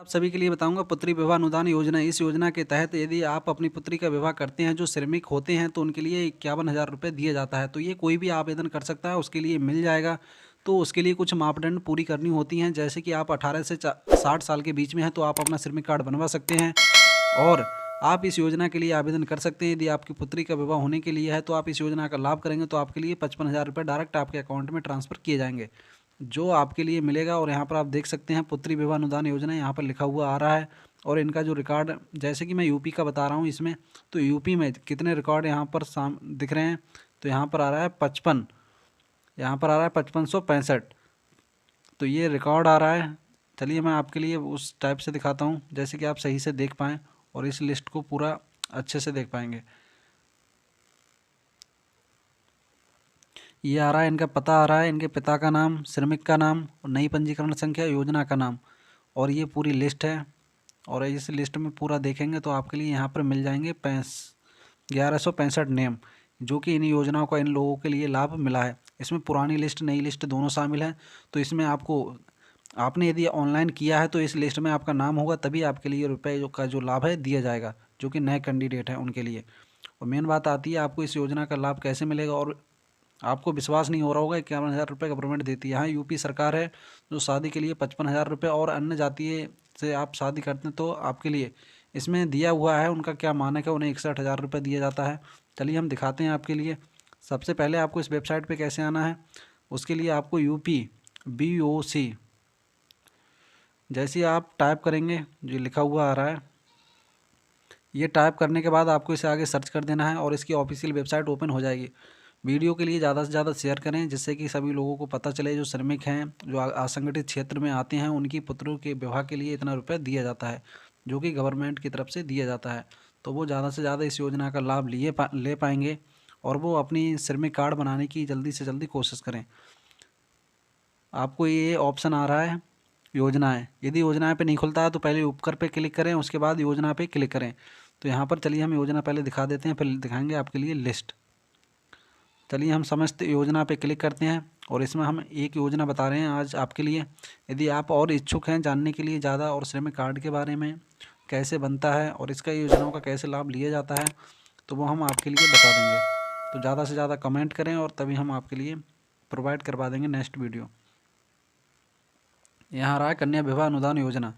आप सभी के लिए बताऊंगा पुत्री विवाह अनुदान योजना। इस योजना के तहत यदि आप अपनी पुत्री का विवाह करते हैं जो श्रमिक होते हैं तो उनके लिए 51,000 रुपये दिए जाता है। तो ये कोई भी आवेदन कर सकता है, उसके लिए मिल जाएगा। तो उसके लिए कुछ मापदंड पूरी करनी होती हैं, जैसे कि आप 18 से 60 साल के बीच में हैं तो आप अपना श्रमिक कार्ड बनवा सकते हैं और आप इस योजना के लिए आवेदन कर सकते हैं। यदि आपकी पुत्री का विवाह होने के लिए है तो आप इस योजना का लाभ करेंगे तो आपके लिए 55,000 रुपये डायरेक्ट आपके अकाउंट में ट्रांसफ़र किए जाएंगे, जो आपके लिए मिलेगा। और यहाँ पर आप देख सकते हैं पुत्री विवाह अनुदान योजना यहाँ पर लिखा हुआ आ रहा है। और इनका जो रिकॉर्ड, जैसे कि मैं यूपी का बता रहा हूँ इसमें, तो यूपी में कितने रिकॉर्ड यहाँ पर दिख रहे हैं, तो यहाँ पर आ रहा है 55, यहाँ पर आ रहा है 5565। तो ये रिकॉर्ड आ रहा है। चलिए मैं आपके लिए उस टाइप से दिखाता हूँ जैसे कि आप सही से देख पाएँ और इस लिस्ट को पूरा अच्छे से देख पाएंगे। ये आ रहा है, इनका पता आ रहा है, इनके पिता का नाम, श्रमिक का नाम और नई पंजीकरण संख्या, योजना का नाम, और ये पूरी लिस्ट है। और इस लिस्ट में पूरा देखेंगे तो आपके लिए यहाँ पर मिल जाएंगे 1165 नेम, जो कि इन योजनाओं का इन लोगों के लिए लाभ मिला है। इसमें पुरानी लिस्ट नई लिस्ट दोनों शामिल हैं। तो इसमें आपने यदि ऑनलाइन किया है तो इस लिस्ट में आपका नाम होगा, तभी आपके लिए रुपये का जो लाभ है दिया जाएगा, जो कि नए कैंडिडेट हैं उनके लिए। और मेन बात आती है आपको इस योजना का लाभ कैसे मिलेगा। और आपको विश्वास नहीं हो रहा होगा 51,000 रुपये गवर्नमेंट देती है। यहाँ यूपी सरकार है जो शादी के लिए 55,000 रुपये, और अन्य जातीय से आप शादी करते हैं तो आपके लिए इसमें दिया हुआ है, उनका क्या मानक है, उन्हें 61,000 रुपये दिया जाता है। चलिए हम दिखाते हैं आपके लिए। सबसे पहले आपको इस वेबसाइट पे कैसे आना है, उसके लिए आपको UP BOC जैसे आप टाइप करेंगे, जो लिखा हुआ आ रहा है, ये टाइप करने के बाद आपको इसे आगे सर्च कर देना है और इसकी ऑफिशियल वेबसाइट ओपन हो जाएगी। वीडियो के लिए ज़्यादा से ज़्यादा शेयर करें, जिससे कि सभी लोगों को पता चले जो श्रमिक हैं, जो असंगठित क्षेत्र में आते हैं, उनकी पुत्रों के विवाह के लिए इतना रुपये दिया जाता है, जो कि गवर्नमेंट की तरफ से दिया जाता है। तो वो ज़्यादा से ज़्यादा इस योजना का लाभ ले पाएंगे और वो अपनी श्रमिक कार्ड बनाने की जल्दी से जल्दी कोशिश करें। आपको ये ऑप्शन आ रहा है योजनाएं, यदि योजनाएं पे नहीं खुलता है तो पहले उपकर पे क्लिक करें, उसके बाद योजना पे क्लिक करें। तो यहाँ पर चलिए हम योजना पहले दिखा देते हैं, फिर दिखाएंगे आपके लिए लिस्ट। चलिए हम समस्त योजना पे क्लिक करते हैं और इसमें हम एक योजना बता रहे हैं आज आपके लिए। यदि आप और इच्छुक हैं जानने के लिए ज़्यादा और श्रमिक कार्ड के बारे में कैसे बनता है और इसका योजनाओं का कैसे लाभ लिया जाता है, तो वो हम आपके लिए बता देंगे। तो ज़्यादा से ज़्यादा कमेंट करें और तभी हम आपके लिए प्रोवाइड करवा देंगे नेक्स्ट वीडियो। यहाँ आ रहा है कन्या विवाह अनुदान योजना।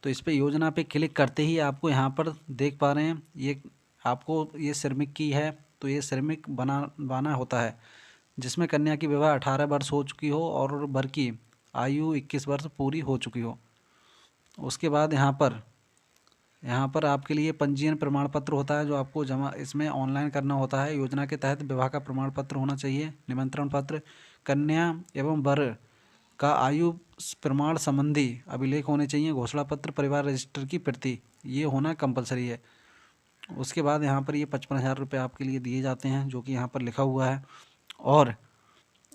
तो इस पर योजना पे क्लिक करते ही आपको यहाँ पर देख पा रहे हैं, ये आपको ये श्रमिक की है। तो ये श्रमिक बनाना होता है जिसमें कन्या की विवाह 18 वर्ष हो चुकी हो और वर की आयु 21 वर्ष पूरी हो चुकी हो। उसके बाद यहाँ पर आपके लिए पंजीयन प्रमाण पत्र होता है, जो आपको जमा इसमें ऑनलाइन करना होता है। योजना के तहत विवाह का प्रमाण पत्र होना चाहिए, निमंत्रण पत्र, कन्या एवं वर का आयु प्रमाण संबंधी अभिलेख होने चाहिए, घोषणा पत्र, परिवार रजिस्टर की प्रति, ये होना कंपलसरी है। उसके बाद यहाँ पर ये 55,000 रुपये आपके लिए दिए जाते हैं, जो कि यहाँ पर लिखा हुआ है। और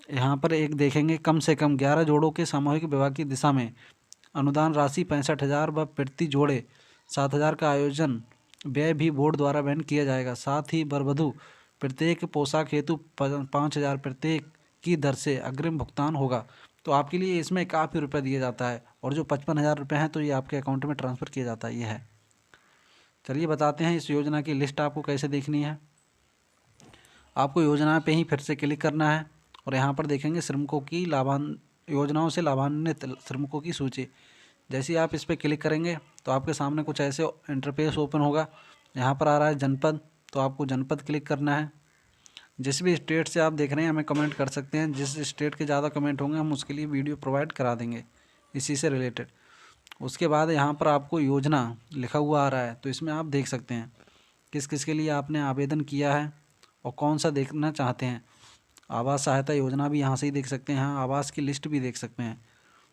यहाँ पर एक देखेंगे कम से कम 11 जोड़ों के सामूहिक विवाह की दिशा में अनुदान राशि 65,000 व प्रति जोड़े 7,000 का आयोजन व्यय भी बोर्ड द्वारा वहन किया जाएगा। साथ ही वर वधू प्रत्येक पोशाक हेतु 5,000 प्रत्येक की दर से अग्रिम भुगतान होगा। तो आपके लिए इसमें काफ़ी रुपये दिया जाता है, और जो 55,000 रुपये हैं तो ये आपके अकाउंट में ट्रांसफ़र किया जाता है, ये है। चलिए बताते हैं इस योजना की लिस्ट आपको कैसे देखनी है। आपको योजना पे ही फिर से क्लिक करना है और यहाँ पर देखेंगे श्रमिकों की योजनाओं से लाभान्वित श्रमिकों की सूची। जैसे ही आप इस पर क्लिक करेंगे तो आपके सामने कुछ ऐसे इंटरफेस ओपन होगा। यहाँ पर आ रहा है जनपद, तो आपको जनपद क्लिक करना है। जिस भी स्टेट से आप देख रहे हैं हमें कमेंट कर सकते हैं, जिस स्टेट के ज़्यादा कमेंट होंगे हम उसके लिए वीडियो प्रोवाइड करा देंगे इसी से रिलेटेड। उसके बाद यहाँ पर आपको योजना लिखा हुआ आ रहा है, तो इसमें आप देख सकते हैं किस किस के लिए आपने आवेदन किया है और कौन सा देखना चाहते हैं। आवास सहायता योजना भी यहाँ से ही देख सकते हैं, हाँ आवास की लिस्ट भी देख सकते हैं,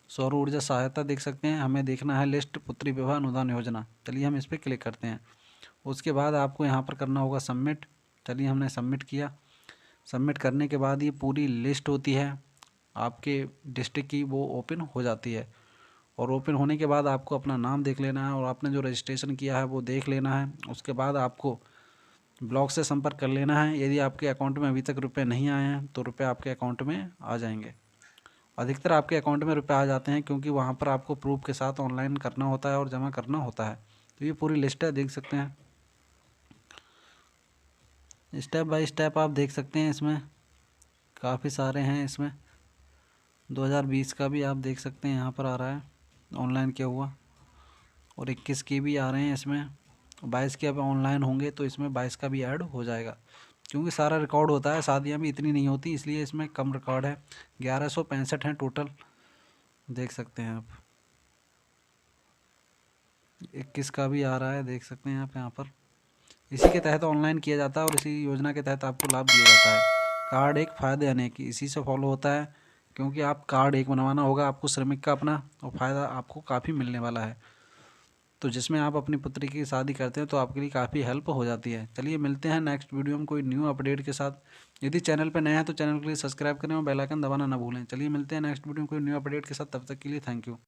सौर ऊर्जा सहायता देख सकते हैं। हमें देखना है लिस्ट पुत्री विवाह अनुदान योजना। चलिए हम इस पर क्लिक करते हैं। उसके बाद आपको यहाँ पर करना होगा सबमिट। चलिए हमने सबमिट किया। सबमिट करने के बाद ये पूरी लिस्ट होती है आपके डिस्ट्रिक्ट की, वो ओपन हो जाती है। और ओपन होने के बाद आपको अपना नाम देख लेना है और आपने जो रजिस्ट्रेशन किया है वो देख लेना है। उसके बाद आपको ब्लॉक से संपर्क कर लेना है। यदि आपके अकाउंट में अभी तक रुपए नहीं आए हैं तो रुपए आपके अकाउंट में आ जाएंगे। अधिकतर आपके अकाउंट में रुपये आ जाते हैं, क्योंकि वहाँ पर आपको प्रूफ के साथ ऑनलाइन करना होता है और जमा करना होता है। तो ये पूरी लिस्ट है, देख सकते हैं, स्टेप बाय स्टेप आप देख सकते हैं। इसमें काफ़ी सारे हैं। इसमें 2020 का भी आप देख सकते हैं, यहाँ पर आ रहा है ऑनलाइन किया हुआ, और 21 के भी आ रहे हैं इसमें। 22 के अब ऑनलाइन होंगे तो इसमें 22 का भी ऐड हो जाएगा, क्योंकि सारा रिकॉर्ड होता है। शादियाँ भी इतनी नहीं होती, इसलिए इसमें कम रिकॉर्ड है। 1165 हैं टोटल, देख सकते हैं आप। 21 का भी आ रहा है, देख सकते हैं आप यहाँ पर। इसी के तहत ऑनलाइन किया जाता है और इसी योजना के तहत आपको लाभ दिया जाता है। कार्ड एक फ़ायदे अनेक, इसी से फॉलो होता है, क्योंकि आप कार्ड एक बनवाना होगा आपको श्रमिक का अपना, और फ़ायदा आपको काफ़ी मिलने वाला है। तो जिसमें आप अपनी पुत्री की शादी करते हैं तो आपके लिए काफ़ी हेल्प हो जाती है। चलिए मिलते हैं नेक्स्ट वीडियो में कोई न्यू अपडेट के साथ। यदि चैनल पर नए हैं तो चैनल के लिए सब्सक्राइब करें और बेल आइकन दबाना ना भूलें। चलिए मिलते हैं नेक्स्ट वीडियो में कोई न्यू अपडेट के साथ, तब तक के लिए थैंक यू।